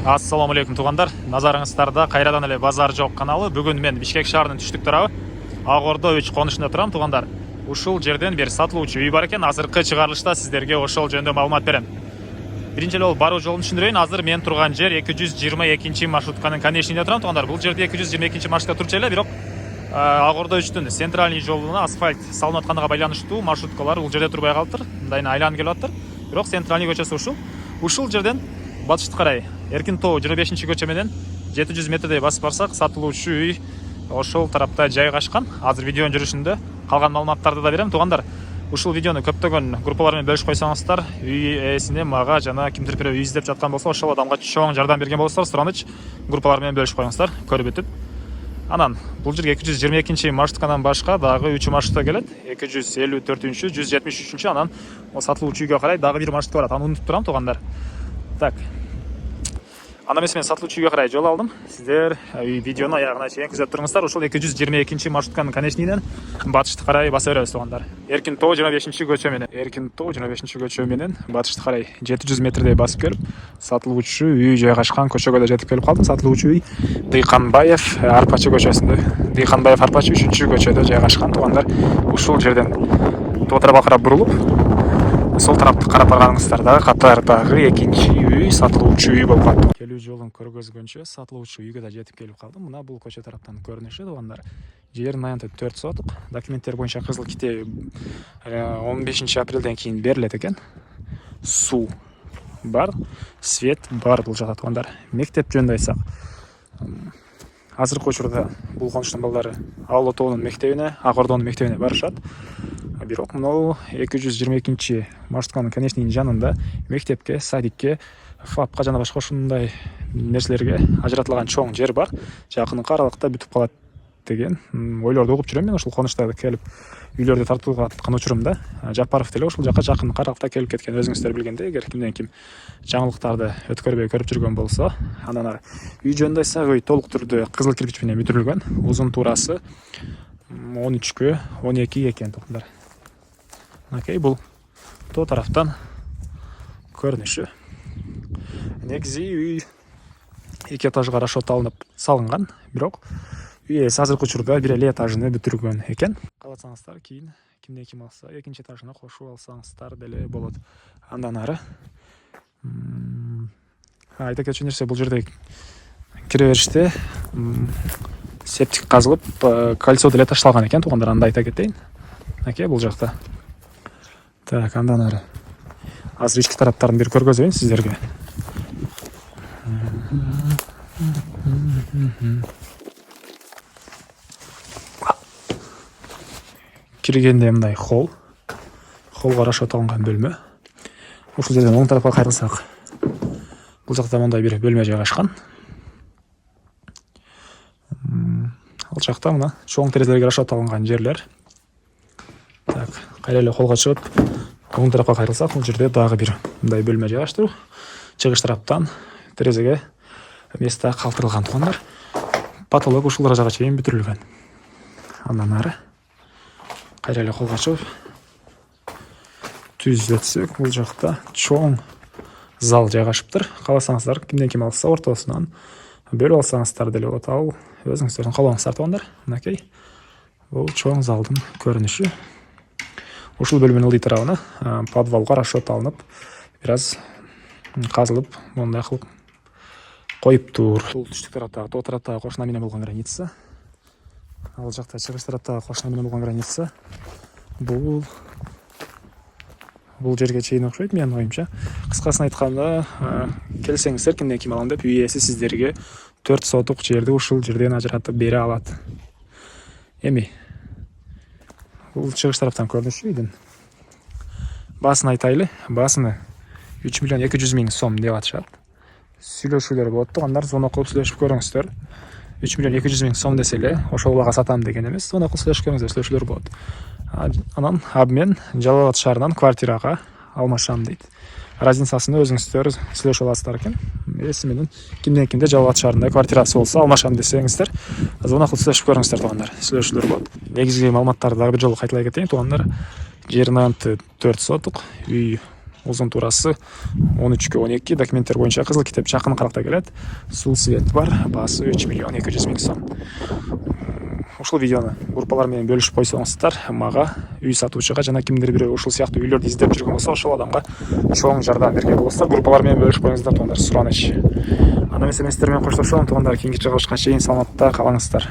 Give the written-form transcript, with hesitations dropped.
Ассаламу алейкум туғандар. Назарыңыздарда қайрадан эле базар жок каналы. Бүгүн мен Бишкек шаарынын түштүк тарабы Ак Ордо 3 конушунда турам туғандар. Ушул жерден бир сатылуучу үй бар экен. Азыркы чыгарылышта сиздерге ошол жөнүндө маалымат берем. Биринчи эле баруу жолун түшүндүрөйүн. Азыр мен турган жер 222 маршрутканын конечныйинде турам туғандар. Бул жерде 222 маршрутка турчу эле, бирок Ак Ордо 3-түн центральный жолуна асфальт салынып атканга байланыштуу маршруткалар бул жерде турбай калыптыр. Мындайына айланып келип атыптыр. Бирок центральный көчөсү ушул жерден батышты карай Эркин тоо 25 көчө менен 700 метрдей басып барсак сатылуучу үй ошол тарапта жайгашкан. Азыр видеонун жүрүшүндө калган маалыматтарды да берем туғандар. Ушул видеону көптөгөн группалар менен бөлүшүп койсоңуздар, үй ээсине мага жана кимдир бирөө үй издеп жаткан болсо, ошол адамга чоң жардам берген болсоңуздар, сураныч группалар менен бөлүшүп коюңуздар, көрүп өтүп. Анан бул жерге 222 маршруткадан башка дагы 3 маршрутта келет. 254-чү, 173-чү, анан сатылуучу үйгө карай дагы бир маршрут бар. Аны унутуп турам туғандар. Так. Анда мен сатылуучу үйгө карай жол алдым. Сиздер видеону аягына чейин күзөтүп туруңуздар. Ошол 222 маршрутканын конечныйынан батышты карай баса беребиз туғандар. Эркин тоо 25 көчө менен, батышты карай 700 метрдей басып келип, сатылуучу үй жайгашкан көчөгө да жетип келип калдым. Сатылуучу үй Дыйканбаев Арпачы көчөсүндө, Дыйканбаев Арпачы 3-чү көчөдө жайгашкан туғандар. Ушул жерден тоо тарапка карап бурулуп, сол тарапты карап барганыңыздардагы катардагы экинчи үй сатылуучу үй болуп калды. Келүү жолун көргөзгөнчө сатылуучу үйгө да жетип келип калдым. Мына бул көчө тараптан көрүнүшү туғандар. Жердин аянты 4 сотук. Документтер боюнча кызыл ките 15 апрелден кийин берилет экен. Суу бар, свет бар бул жакта туғандар. Мектеп жөнүндө айтсак, азыркы учурда бул конуштун балдары Ак Тоонун мектебине, Ак Ордонун мектебине барышат. Бирок мынау 222 маршрутканын конечныйынын жанында мектепке, садикке, ФАПка жана башка ушундай нерселерге ажыратылган чоң жер бар. Жакынкы аралыкта бүтүп калат деген ойлорду угуп жүрөм мен. Ушул конуштарда келип үйлөрдү тартууга аткан учурумда Жапаров деле ушул жака жакынкы аралыкта келип кеткен. Өзүңүздөр билгендей, эгер кимден ким жаңылыктарды өткөрбөй көрүп жүргөн болсо, андан ары үй жөнүндө айтсак, үй толук түрдө кызыл кирпич менен бүтүрүлгөн. Узун туурасы 13-кө 12 экен туғандар. Окей, бул тоо тараптан көрүнүшү. Негизи үй 2 этажга расчет алынып салынган, бирок үй ээси азыркы учурда бир эле этажыны бүтүргөн экен. Кааласаңыздар, кийин кимден ким алса, экинчи этажына кошуп алсаңыздар деле болот. Андан ары айта кетчү нерсе, бул жерде кире бериште септик казылып, кольцо деле ташталган экен туғандар, анда айта кетейин. Окей, бул жакта. Так, андан ары азыр ички тараптарын бир көргөзөйүн сиздерге. Киргенде мындай холлго расчет алынган бөлмө. Ушул жерден оң тарапка кайрылсак, бул жакта мындай бир бөлмө жайгашкан. Ал жакта мына чоң терезелерге расчет алынган жерлер. Так, кайра эле холлго чыгып, оң тарапка кайрылсак, бул жерде дагы бир мындай бөлмө жайгаштыруу. Чыгыш тараптан терезеге место калтырылган туғандар. Потолок ушул даражага чейин бүтүрүлгөн. Андан ары кайра эле холлго чыгып түзөтсөк, бул жакта чоң зал жайгашыптыр. Кааласаңыздар, кимден ким алса ортосунан бөлүп алсаңыздар деле болот. Ал өзүңүздөрдүн каалооңуздар туғандар. Окей. Бул чоң залдын көрүнүшү. Ушул бөлмөнүн ылдый тарабына подвалга расчет алынып, бир аз казылып, мондай кылып коюптур. Бул түштүк тараптагы, тоо тараптагы кошуна менен болгон граница. Ал жакта чыгыш тараптагы кошуна менен болгон граница. Бул жерге чейин окшойт менин оюмча. Кыскасын айтканда, келсеңиздер, кимден ким алам деп, үй ээси сиздерге 4 сотук жерди ушул жерден ажыратып бере алат. Эми бул чыгыш тараптан көрүнүшү үйдүн. Баасын айтайлы. Баасыны 3 миллион 200 миң сом деп атышат. Сүйлөшүүлөр болот туғандар, звонок кылып сүйлөшүп көрүңүздөр. 3 миллион 200 миң сом десе эле, ошол бага сатам деген эмес. Звонок кылып сүйлөшүп көрүңүздөр, сүйлөшүүлөр болот. Анан абмен Жалал Абад шаарынан квартирага алмашам дейт. Разницасын өзүңүздөр сүйлөшүп аласыздар экен. Эси менен кимден кимде Жалал Абад шаарында квартирасы болсо алмашам десеңиздер, звонок кылып сүйлөшүп көрүңүздөр туғандар. Сүйлөшүүлөр болот. Негизги маалыматтарды дагы бир жолу кайталай кетейин туғандар. Жердин аянты 4 сотук, үй Узун туурасы 13,12. Документтер боюнча кызыл китеп жакын каракта келет. Сул свет бар. Баасы 3,200,000 сом. Ушул видеону группалар менен бөлүшүп койсоңуздар, мага, үй сатуучуга жана кимдир бирөө ушул сыяктуу үйлөрдү издеп жүргөн болсо, ошол адамга чоң жардам берген болосуздар. Группалар менен бөлүшүп коюңуздар, туугандар, сураныч. Анда эмесе мен сиздер менен коштошом, туугандар. Кийинки чыгылышка чейин саламатта калыңыздар.